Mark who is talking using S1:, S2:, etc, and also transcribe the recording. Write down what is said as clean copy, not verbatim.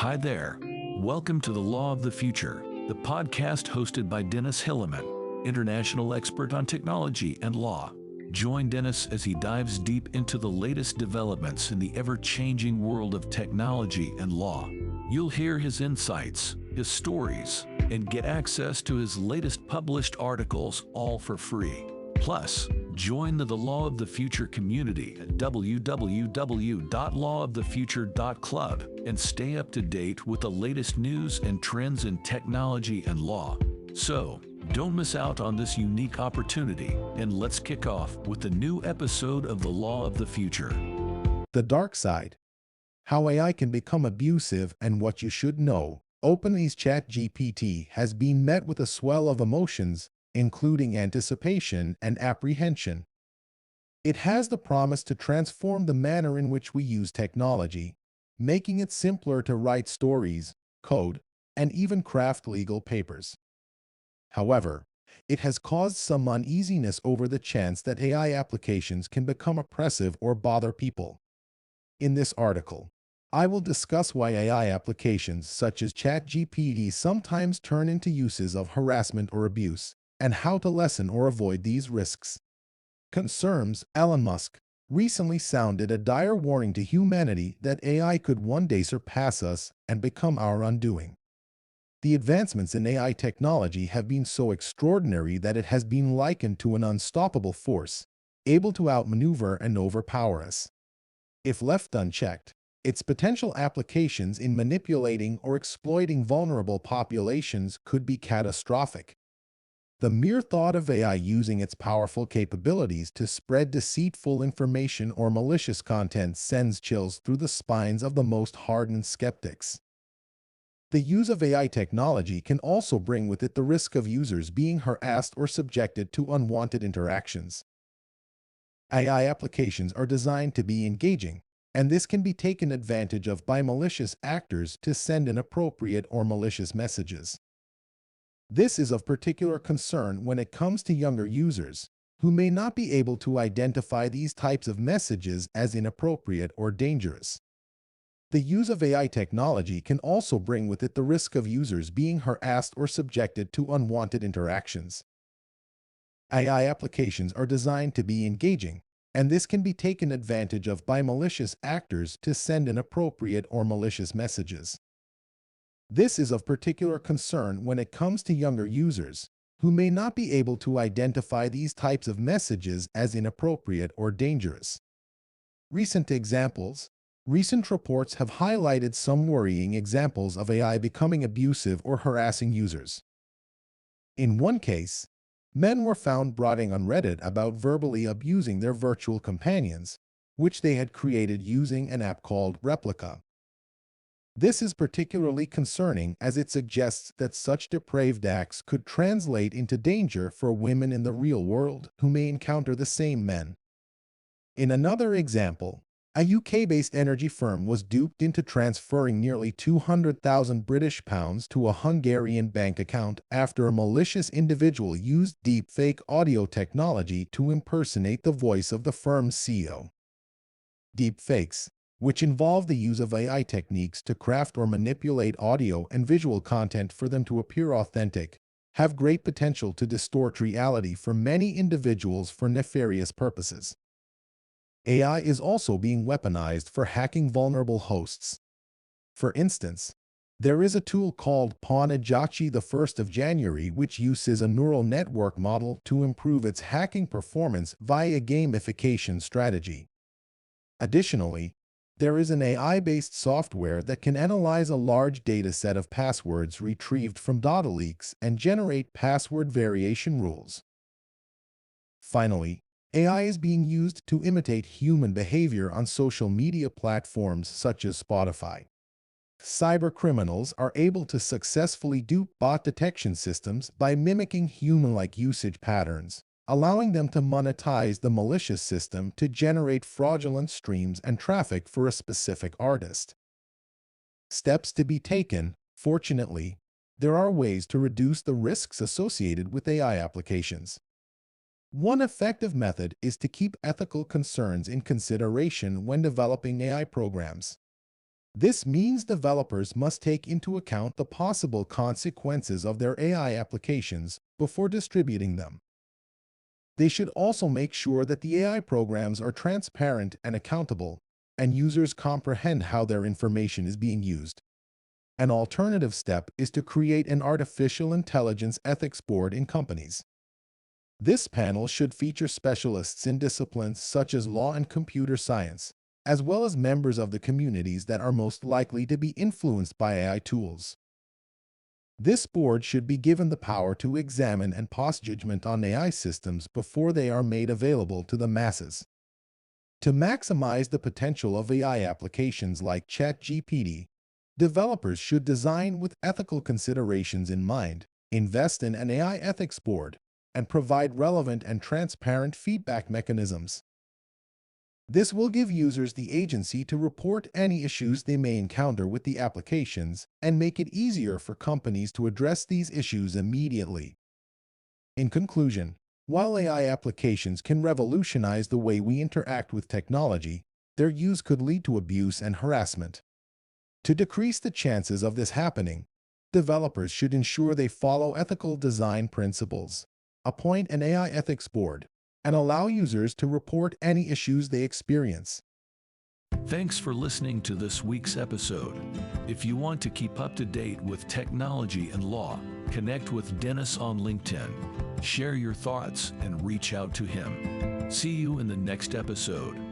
S1: Hi there. Welcome to The Law of the Future, the podcast hosted by Dennis Hilleman, international expert on technology and law. Join Dennis as he dives deep into the latest developments in the ever-changing world of technology and law. You'll hear his insights, his stories, and get access to his latest published articles, all for free. Plus, join the Law of the Future community at www.lawofthefuture.club and stay up to date with the latest news and trends in technology and law. So, don't miss out on this unique opportunity, and let's kick off with the new episode of The Law of the Future.
S2: The dark side. How AI can become abusive and what you should know. OpenAI's ChatGPT has been met with a swell of emotions, including anticipation and apprehension. It has the promise to transform the manner in which we use technology, making it simpler to write stories, code, and even craft legal papers. However, it has caused some uneasiness over the chance that AI applications can become oppressive or bother people. In this article, I will discuss why AI applications such as ChatGPT sometimes turn into uses of harassment or abuse, and how to lessen or avoid these risks. Concerns. Elon Musk recently sounded a dire warning to humanity that AI could one day surpass us and become our undoing. The advancements in AI technology have been so extraordinary that it has been likened to an unstoppable force, able to outmaneuver and overpower us. If left unchecked, its potential applications in manipulating or exploiting vulnerable populations could be catastrophic. The mere thought of AI using its powerful capabilities to spread deceitful information or malicious content sends chills through the spines of the most hardened skeptics. The use of AI technology can also bring with it the risk of users being harassed or subjected to unwanted interactions. AI applications are designed to be engaging, and this can be taken advantage of by malicious actors to send inappropriate or malicious messages. This is of particular concern when it comes to younger users, who may not be able to identify these types of messages as inappropriate or dangerous. The use of AI technology can also bring with it the risk of users being harassed or subjected to unwanted interactions. AI applications are designed to be engaging, and this can be taken advantage of by malicious actors to send inappropriate or malicious messages. This is of particular concern when it comes to younger users, who may not be able to identify these types of messages as inappropriate or dangerous. Recent examples. Recent reports have highlighted some worrying examples of AI becoming abusive or harassing users. In one case, men were found bragging on Reddit about verbally abusing their virtual companions, which they had created using an app called Replica. This is particularly concerning as it suggests that such depraved acts could translate into danger for women in the real world who may encounter the same men. In another example, a UK-based energy firm was duped into transferring nearly £200,000 to a Hungarian bank account after a malicious individual used deepfake audio technology to impersonate the voice of the firm's CEO. Deepfakes, which involve the use of AI techniques to craft or manipulate audio and visual content for them to appear authentic, have great potential to distort reality for many individuals for nefarious purposes. AI is also being weaponized for hacking vulnerable hosts. For instance, there is a tool called OpenAI the 1st of January which uses a neural network model to improve its hacking performance via gamification strategy. Additionally, there is an AI-based software that can analyze a large data set of passwords retrieved from data leaks and generate password variation rules. Finally, AI is being used to imitate human behavior on social media platforms such as Spotify. Cybercriminals are able to successfully dupe bot detection systems by mimicking human-like usage patterns, allowing them to monetize the malicious system to generate fraudulent streams and traffic for a specific artist. Steps to be taken. Fortunately, there are ways to reduce the risks associated with AI applications. One effective method is to keep ethical concerns in consideration when developing AI programs. This means developers must take into account the possible consequences of their AI applications before distributing them. They should also make sure that the AI programs are transparent and accountable, and users comprehend how their information is being used. An alternative step is to create an artificial intelligence ethics board in companies. This panel should feature specialists in disciplines such as law and computer science, as well as members of the communities that are most likely to be influenced by AI tools. This board should be given the power to examine and pass judgment on AI systems before they are made available to the masses. To maximize the potential of AI applications like ChatGPT, developers should design with ethical considerations in mind, invest in an AI ethics board, and provide relevant and transparent feedback mechanisms. This will give users the agency to report any issues they may encounter with the applications and make it easier for companies to address these issues immediately. In conclusion, while AI applications can revolutionize the way we interact with technology, their use could lead to abuse and harassment. To decrease the chances of this happening, developers should ensure they follow ethical design principles, appoint an AI ethics board, and allow users to report any issues they experience.
S1: Thanks for listening to this week's episode. If you want to keep up to date with technology and law, connect with Dennis on LinkedIn, share your thoughts, and reach out to him. See you in the next episode.